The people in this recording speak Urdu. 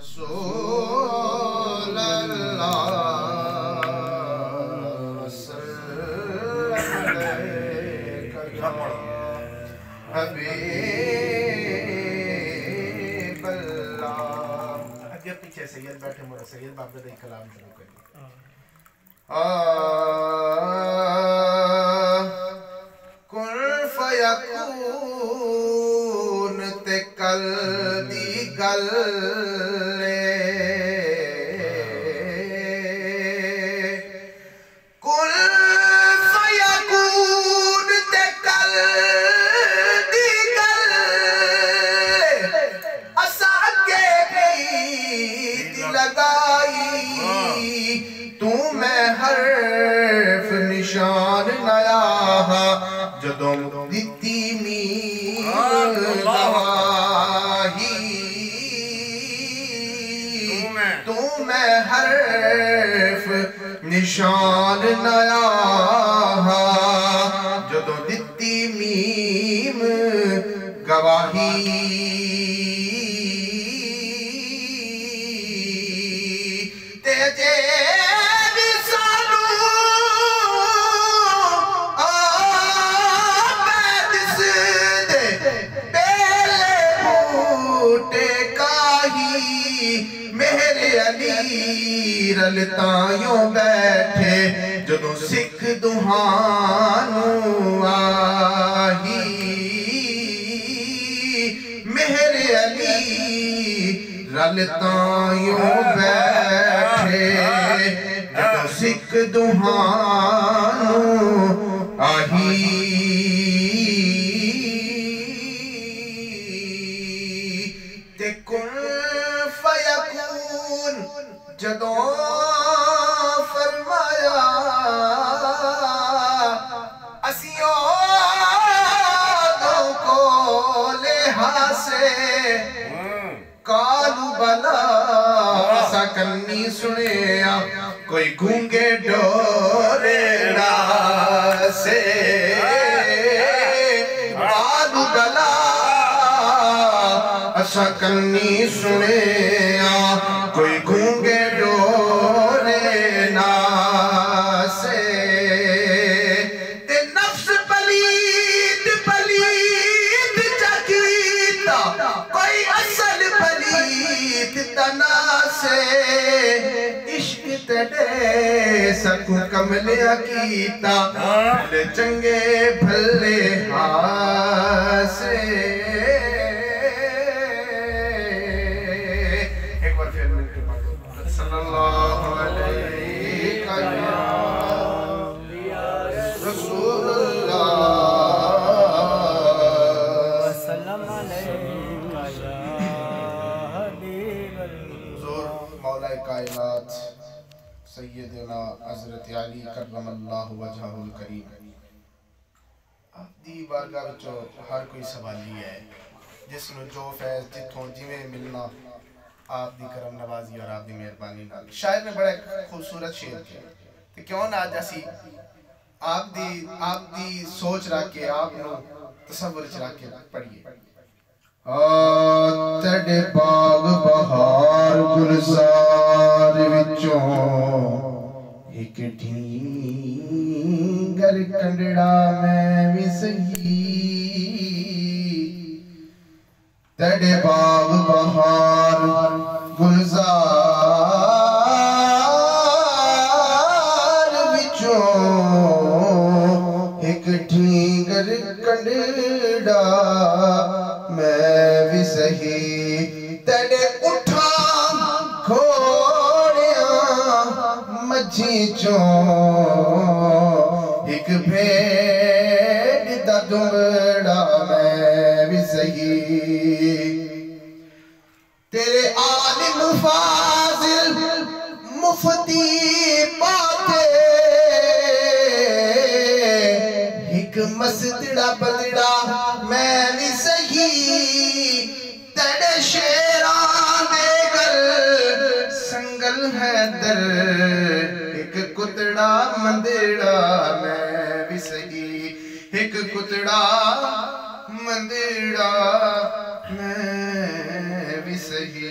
رسول اللہ صلی حبیب اللہ. اگے پیچھے سید بیٹھے مورا سید بابے دا کلام شروع کریے. کن فیکون تے کل دی گل نشان نیا جدوں دتی میر گواہی تو میں حرف نشان نیا جدوں دتی میم گواہی تیجے رلتائیوں بیٹھے جدوں سکھ دہانوں آہی مہر علی رلتائیوں بیٹھے جدوں سکھ دہانوں آہی تے کن فیکون جدوں فرمایا اسیوں کو لحاسے کالو بلا سکنی سنیا کوئی گونگے ڈورے راسے کالو بلا سکنی سنیا کوئی گونگے ڈورے ناسے تے نفس پلیت پلیت چکیتا کوئی اصل پلیت تناسے عشق تڑے سکوں کملیا کیتا بھلے چنگے بھلے ہاسے. صلی اللہ علیہ رسول اللہ سلام علیہ حضور مولا کائنات سیدنا حضرت علی کرم اللہ وجہہ الکریم. آپ دی بارگاہ وچوں ہر کوئی سوالی ہے جس نو جو فیض جتوں جویں ملنا آپ دی کرم نوازی اور آپ دی مہربانی نال. شاعر نے بڑا خوبصورت شعر کیا کہ کیوں نہ جیسی آپ دی سوچ رکھ کے آپ نو تصور رکھ کے پڑھیے. تڑے باغ بہار گلزار وچوں ایک ڈھینگر کنڈڑا میں بھی سہی تڑے باغ بہار گلزار وچوں ایک ڈھینگر کنڈڑا میں بھی سہی تڑے اٹھا گھوڑیاں مجھی چوں ایک بھیڑ دا دمڑا میں بھی سہی تیرے عالم فاضل مفتی پاتے ایک مسجدڑا بدڑا میں بھی سہی تڑے شیران دے گل سنگل ہے در ایک کتڑا مندڑا میں بھی سہی ایک کتڑا مندڑا میں بھی سہی.